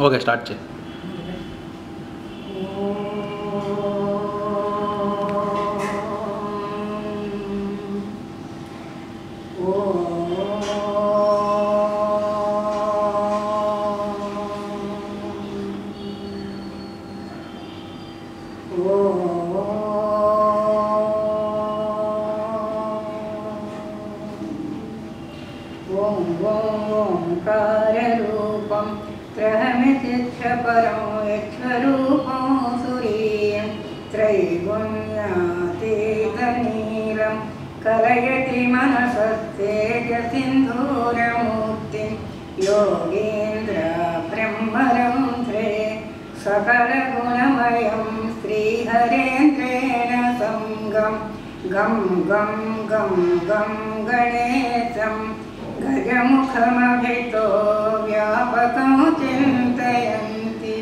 Okay, start చేయి. ఓంకారూపం త్రహమితిక్షపరం యక్షరూపం సురీయం త్రైగుణ్యాతీతనీలం కలయతి మనసస్తేజసింధూరమూర్తిం యోగీంద్ర బ్రహ్మరంధ్రే సకలగుణమయం శ్రీహరేంద్రేణ సంగం గం గం గం గం గణేశం గజముఖమభితో వ్యాపకం చింతయంతి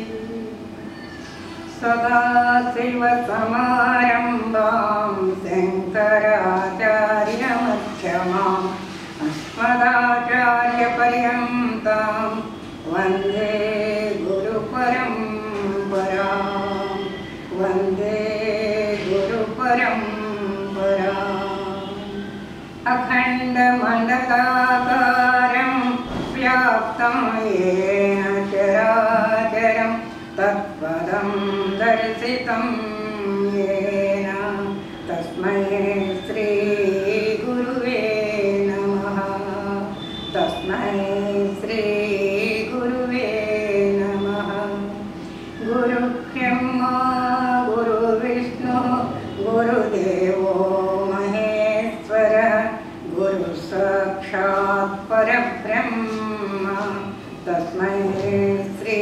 సదాశివసమారంభాం శంకరాచార్యమధ్యమాం అస్మదాచార్యపర్యంతాం వందే గురుపరంపరాం వందే గురుపరంపరాం అఖండమండలాకారం వ్యాప్తం యేన చరాచరం తత్పదం దర్శితం యేన తస్మై శ్రీ గురువే నమః తస్మై శ్రీ గురువే నమః. గురు బ్రహ్మ గురు విష్ణు గురుదేవో మహేశ్వర గురు సాక్షాత్ పరబ్రహ్మ తస్మై శ్రీ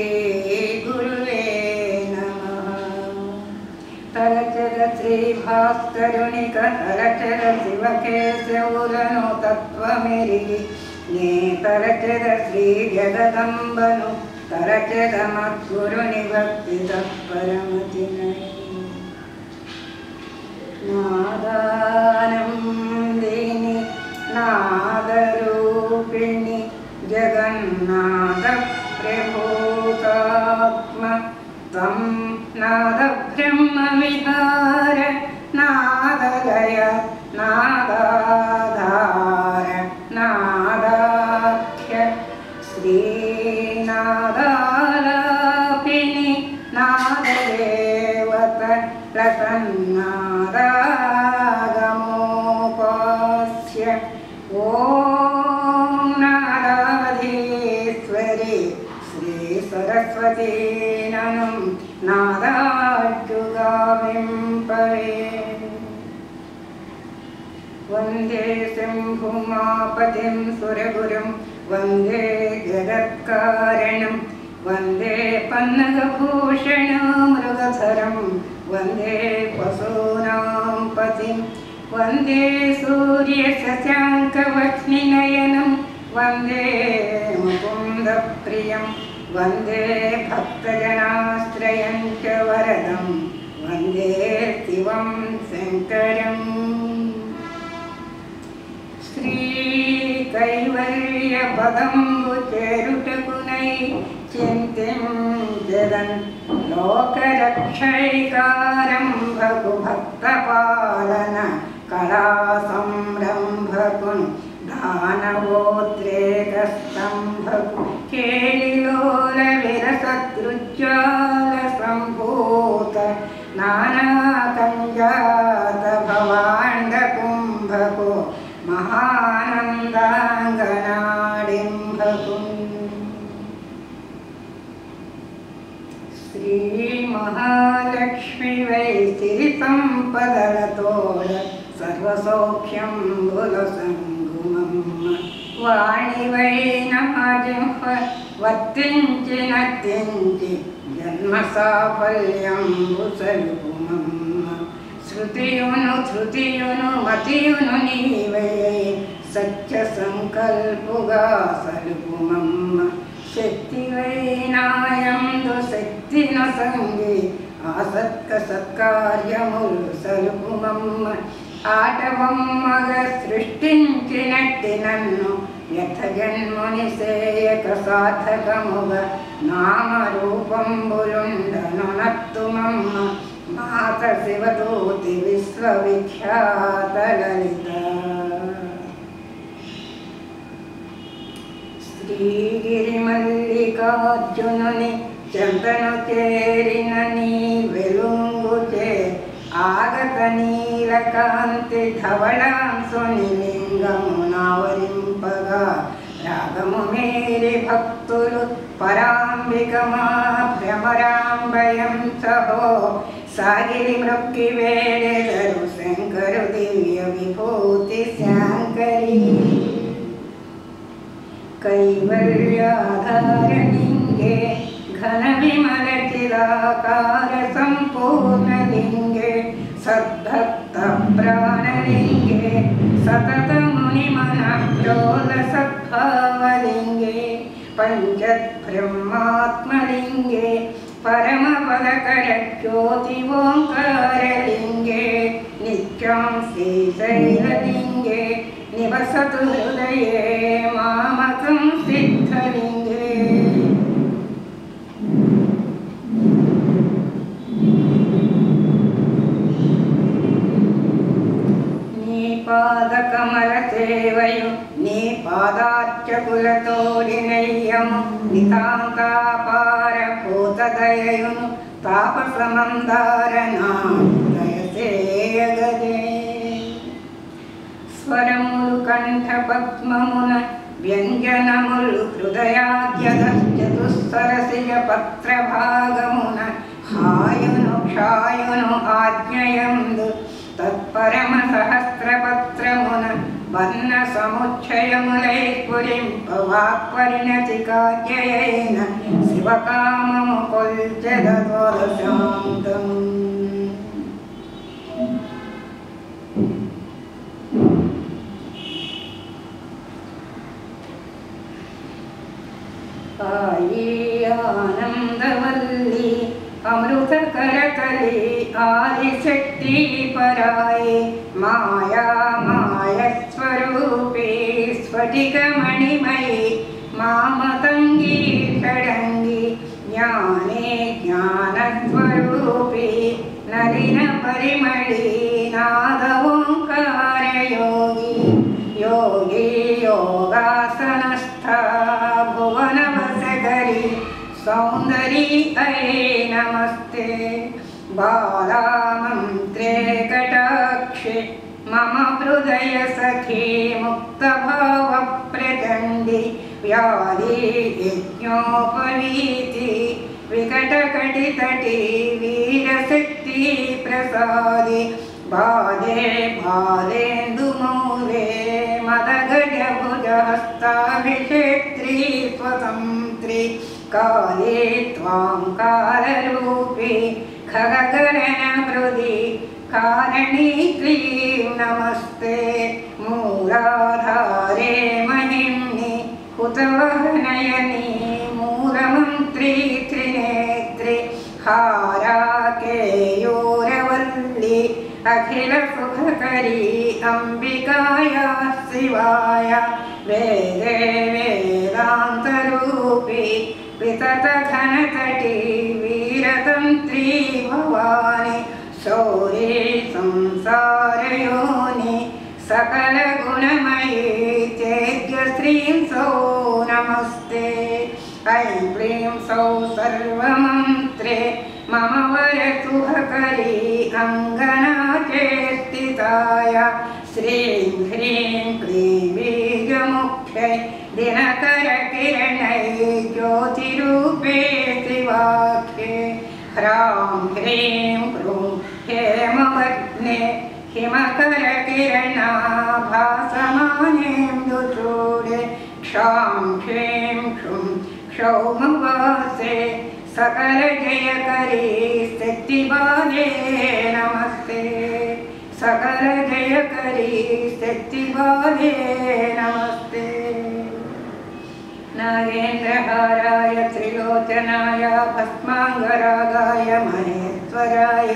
గురువే నమః. తలచర శ్రీ భాస్కరునిక తలచర శివకేశవులను తత్వమెరిగి నే తలచర శ్రీ జగదంబను తలచర మద్గురుని భక్తి తత్పరమతినై నాదానందిని నాదరూపిణి జగన్నాథ ప్రభూతాత్మ తం నాద బ్రహ్మ విహార నాదలయ నాదాధార నాదాఖ్య శ్రీనాదాలాపిని నాదదేవత ప్రసన్నాదాగమోపాస్య ఓం నాదాధీశ్వరి శ్రీ సరస్వతీ ననం నాదార్జుగామింపవే. వందే శంభుమాపతిం సురగురుం వందే జగత్కారణం వందే పన్నగభూషణం మృగధరం వందే పశూనాం పతిం వందే సూర్యశశాంకవహ్నినయనం వందే ముకుందప్రియం వందే భక్తజనాశ్రయం చ వరదం వందే శివం శంకరం. శ్రీ కైవల్య పదంబు చేరుటకునై చింతించెదన్ లోకరక్షైకారంభకు భక్తపాలన కళా సంరంభకున్ దానవోద్రేక స్తంభకు కేళిలోల విరసదృజ్జాల సంభూత నానాకంజాత భవాండ కుంభకు మహానందాంగనాడింభకు శ్రీ మహాలక్ష్మి వై సిరి సంపదలతోడ సర్వసౌఖ్యం బులసంగుమమ్మ వాణి వై నమజింహ వర్తించి నర్తించి జన్మ సాఫల్యం బుసలుపుమమ్మ శృతియును ధృతియును మతియును నీవై సత్య సంకల్పుగా సలుపుమమ్మ శక్తివై నాయందు శక్తిన సంగి ఆసత్క సత్కార్యములు సలుపుమమ్మ ఆటవమ్మగ సృష్టించినట్టి నన్ను వ్యర్థ జన్ముని సేయక సార్థకముగా నామరూపంబులుండను నత్తుమమ్మ మాత శివదూతి విశ్వవిఖ్యాత లలిత. శ్రీగిరి మల్లికార్జునుని చెంతను చేరిన నీ వెలుంగుచే ఆగత నీలకాంతి ధవళాంసుని లింగమునావరింపగా రాగము మేరి భక్తులు పరాంబికమా భ్రమరాంబయం సహో సాగిరి మృక్కి వేడెదరు శంకరు దివ్య విభూతి శాంకరి. కైవల్యాధారలింగే ఘన విమల చిరాకార సంపూర్ణలింగే సద్భక్త ప్రాణలింగే సతత ముని మనఃప్రోల సద్భావలింగే పంచబ్రహ్మాత్మలింగే పరమపదకర జ్యోతి ఓంకారలింగే నిత్యం శ్రీశైలలింగే నివసతు హృదయే మామకం సిద్ధలింగే. నీ పాదకమల సేవయు నీ పాదార్చకులతోడినయ్యము నితాంతాపార భూతదయయును తాపసమందారణ దయసేయగదే. స్వరములు కంఠ పద్మమున వ్యంజనములు హృదయాద్యగశ్చతుస్సరసిజ పత్ర భాగమున హాయును క్షాయును ఆజ్ఞయందు తత్పరమ సహస్రపత్రమున వర్ణ సముచ్చయములై స్ఫురింప వాక్పరిణతి కార్యయైన శివకామము కొల్చెదశాంతం. आई आनंदवल्ली अमृत करकली आदिशक्ति पराये माया मायस्वरूपे स्फटिक मणिमयी मामतंगी षडंगी ज्ञाने ज्ञानस्वरूपे नलिन परिमली नाद ओंकार योगी योगी योगासनस्था भुवन वसगरी सौंदरी अये नमस्ते. बाला मंत्रे कटाक्षे मम हृदय सखी मुक्त भाव प्रचंडी व्याधि यज्ञोपवीति विकटकटितटी वीरशक्ति प्रसादि बाधे बालेन्दुमूले मदगजभुजहस्ताभिषेत्री स्वतंत्री काले त्वां कालरूपी खगगगनमृदि कारिणी क्लीं नमस्ते. मूलाधारे महिम्नि हुतवहनयनी मूलमन्त्री त्रिनेत्रे हाराकेयूरवल्ली अखिल सुखकरी अंबिकाया शिवाय वेदे वेदान्तरूपी वितत घनतटी वीरतंत्री भवानी शौरी संसारयोनि सकल गुणमयी चैद्य श्रीं सौ नमस्ते. ऐं क्लीं सौ सर्वमन्त्रे मम वरसुभकरी अङ्गना चेष्टिताय श्रीं ह्रीं क्लीं बीजमुख्यै दिनकरकिरणै ज्योतिरूपे शिवाख्ये ह्रां ह्रीं क्रूं हेमवग्ने हिमकरकिरणा भासमानेन्दुचूडे क्षां क्षीं क्षुं क्षौमवासे सकल जयकरी शक्तिबाले नमस्ते. सकल जयकरी शक्तिबाले नमस्ते. नागेन्द्रहाराय त्रिलोचनाय भस्माङ्गरागाय महेश्वराय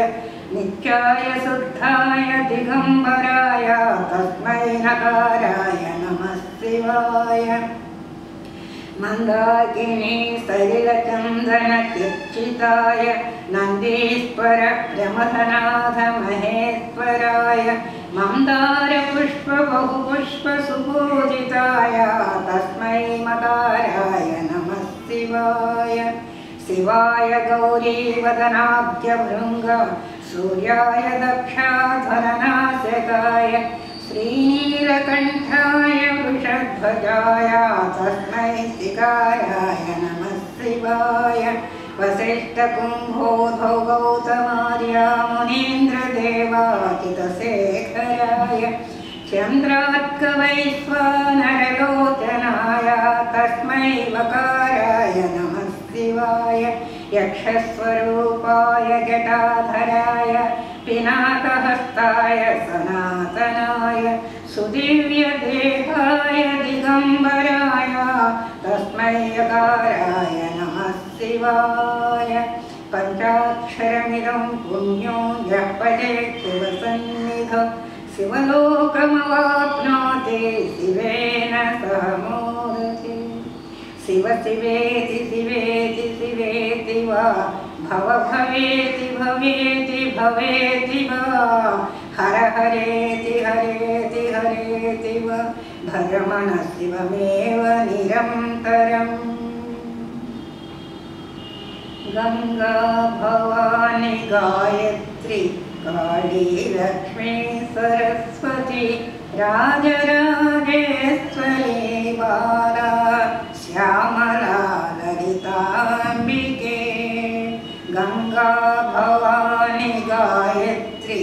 नित्याय शुद्धाय दिगम्बराय तस्मै नकाराय नमः शिवाय मन्दाकिनी सलिलचन्दनतीर्चिताय नन्दीश्वर प्रमथनाथ महेश्वराय मन्दारपुष्पबहुपुष्पसुपूजिताय तस्मै मकाराय नमः शिवाय शिवाय गौरीवदनाब्जभृङ्ग सूर्याय दक्षाधरनाशकाय श्रीनीलकण्ठाय वृषध्वजाय तस्मै शिकाराय नमः शिवाय वसिष्ठकुम्भोधौ गौतमार्य मुनीन्द्रदेवाचितशेखराय चन्द्रार्कवैश्वानरलोचनाय तस्मै वकाराय नमः शिवाय यक्षस्वरूपाय जटाधराय पिनाकहस्ताय सनातनाय सुदिव्यदेहाय दिगम्बराय तस्मै यकाराय नमः शिवाय पञ्चाक्षरमिदं पुण्यो यः पठेत् शिवसन्निधौ शिवलोकमवाप्नोति शिवेन सह मोदते शिव शिवेति शिवेति शिवेति वा भव भवेति भवेति भवेति वा हर हरेति हरेति हरेति वा भरमणः शिवमेव निरन्तरम् गंगा भवानी गायत्री काली लक्ष्मी सरस्वती राजराजेश्वरी बाला श्यामला ललिताम्बिके गंगा भवानी गायत्री